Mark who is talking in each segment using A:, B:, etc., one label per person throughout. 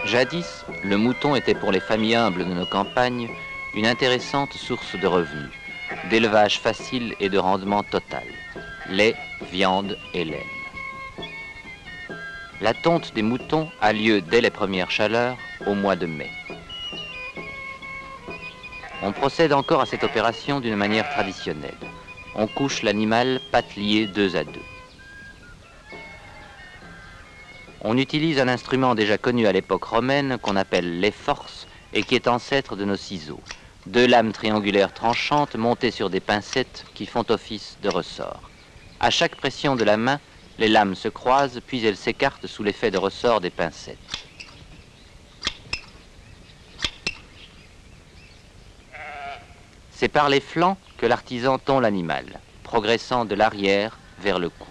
A: Jadis, le mouton était pour les familles humbles de nos campagnes une intéressante source de revenus, d'élevage facile et de rendement total, lait, viande et laine. La tonte des moutons a lieu dès les premières chaleurs, au mois de mai. On procède encore à cette opération d'une manière traditionnelle. On couche l'animal pattes liées 2 à 2. On utilise un instrument déjà connu à l'époque romaine qu'on appelle l'éforce et qui est ancêtre de nos ciseaux. 2 lames triangulaires tranchantes montées sur des pincettes qui font office de ressort. À chaque pression de la main, les lames se croisent puis elles s'écartent sous l'effet de ressort des pincettes. C'est par les flancs que l'artisan tond l'animal, progressant de l'arrière vers le cou.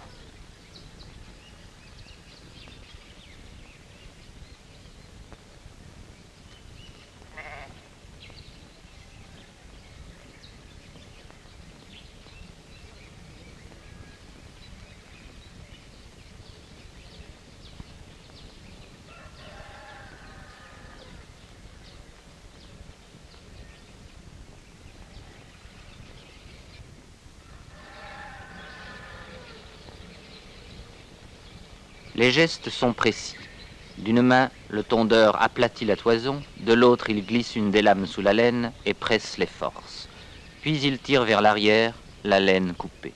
A: Les gestes sont précis. D'une main, le tondeur aplatit la toison, de l'autre, il glisse une des lames sous la laine et presse les forces. Puis il tire vers l'arrière la laine coupée.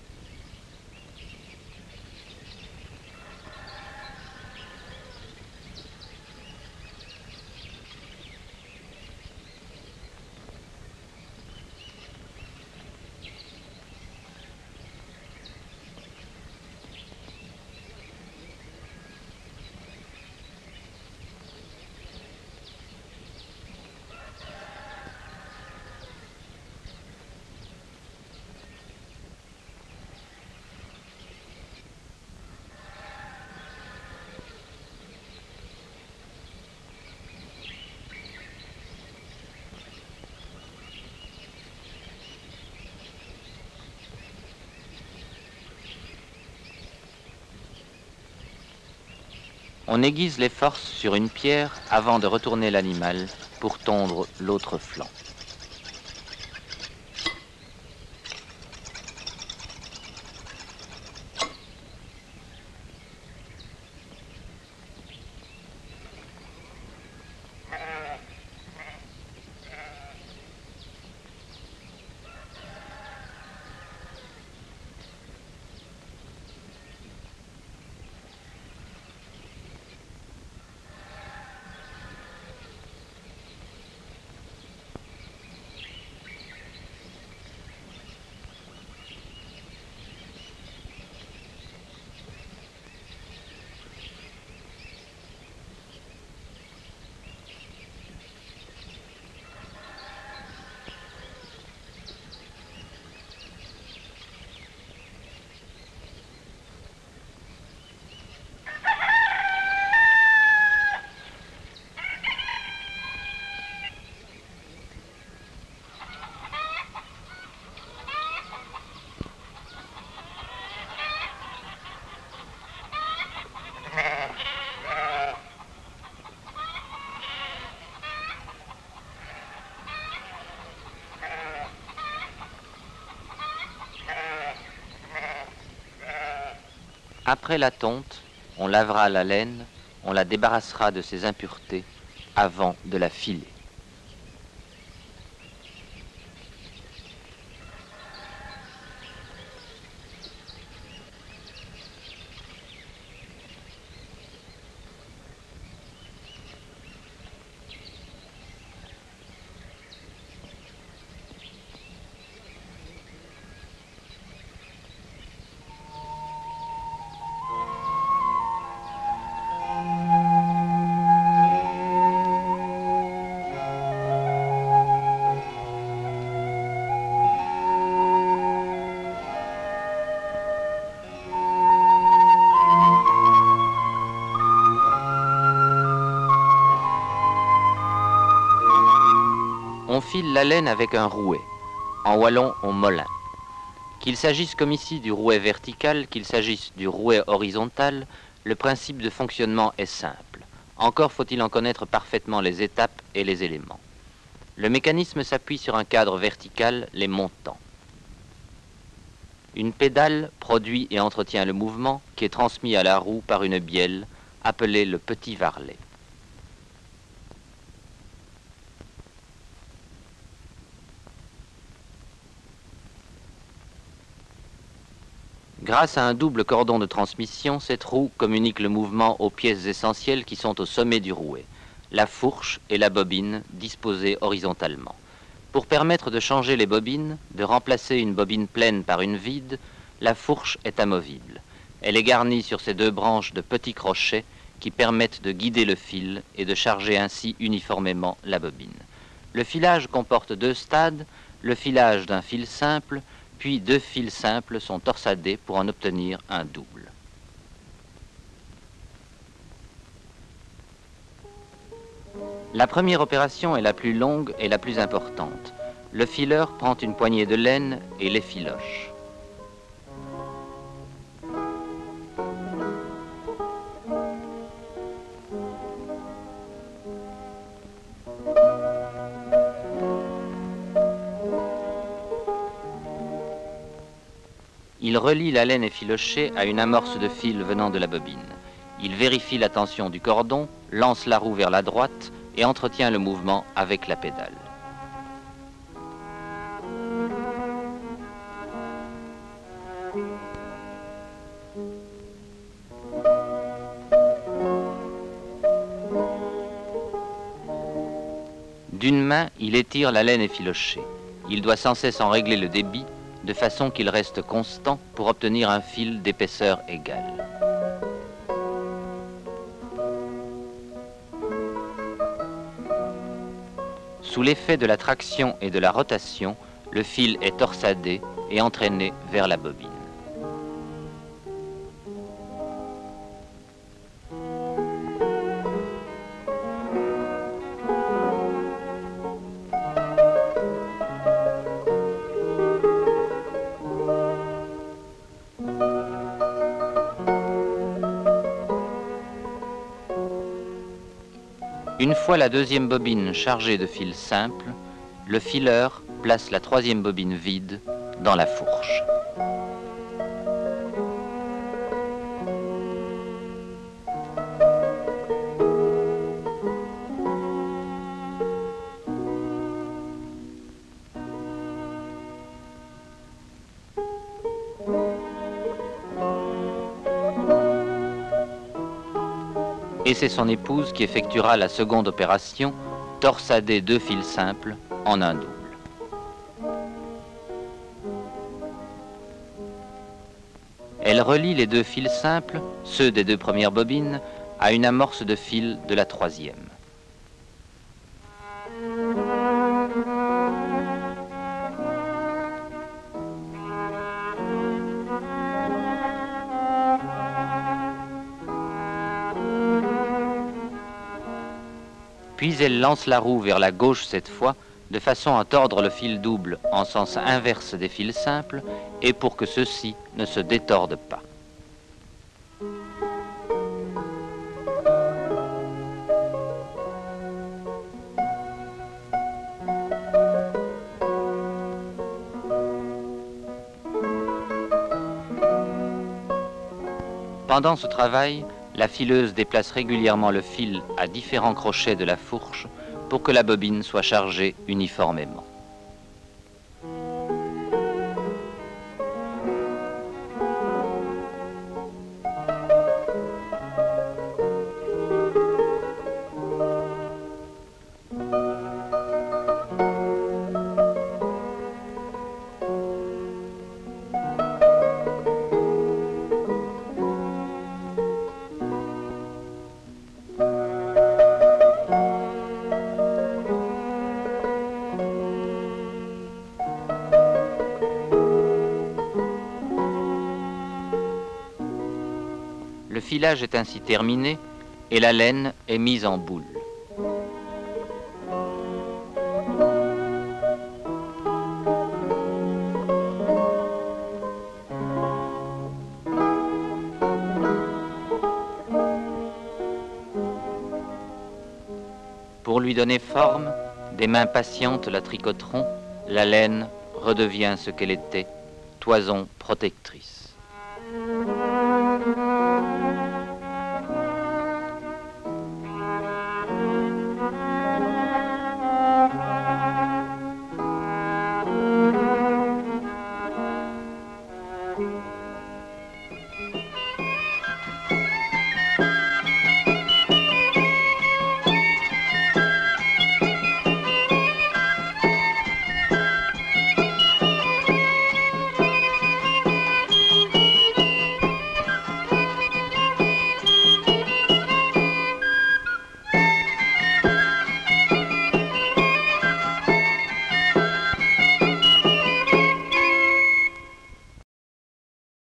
A: On aiguise les forces sur une pierre avant de retourner l'animal pour tondre l'autre flanc. Après la tonte, on lavera la laine, on la débarrassera de ses impuretés avant de la filer. On file la laine avec un rouet. En wallon, on molin. Qu'il s'agisse comme ici du rouet vertical, qu'il s'agisse du rouet horizontal, le principe de fonctionnement est simple. Encore faut-il en connaître parfaitement les étapes et les éléments. Le mécanisme s'appuie sur un cadre vertical, les montants. Une pédale produit et entretient le mouvement qui est transmis à la roue par une bielle appelée le petit varlet. Grâce à un double cordon de transmission, cette roue communique le mouvement aux pièces essentielles qui sont au sommet du rouet, la fourche et la bobine disposées horizontalement. Pour permettre de changer les bobines, de remplacer une bobine pleine par une vide, la fourche est amovible. Elle est garnie sur ses deux branches de petits crochets qui permettent de guider le fil et de charger ainsi uniformément la bobine. Le filage comporte deux stades, le filage d'un fil simple, puis deux fils simples sont torsadés pour en obtenir un double. La première opération est la plus longue et la plus importante. Le fileur prend une poignée de laine et l'effiloche. Il relie la laine effilochée à une amorce de fil venant de la bobine. Il vérifie la tension du cordon, lance la roue vers la droite et entretient le mouvement avec la pédale. D'une main, il étire la laine effilochée. Il doit sans cesse en régler le débit de façon qu'il reste constant pour obtenir un fil d'épaisseur égale. Sous l'effet de la traction et de la rotation, le fil est torsadé et entraîné vers la bobine. Une fois la deuxième bobine chargée de fil simple, le fileur place la troisième bobine vide dans la fourche. Et c'est son épouse qui effectuera la seconde opération, torsader deux fils simples en un double. Elle relie les deux fils simples, ceux des deux premières bobines, à une amorce de fil de la troisième. Puis elle lance la roue vers la gauche cette fois, de façon à tordre le fil double en sens inverse des fils simples et pour que ceux-ci ne se détordent pas. Pendant ce travail, la fileuse déplace régulièrement le fil à différents crochets de la fourche pour que la bobine soit chargée uniformément. Le filage est ainsi terminé et la laine est mise en boule. Pour lui donner forme, des mains patientes la tricoteront, la laine redevient ce qu'elle était, toison protectrice.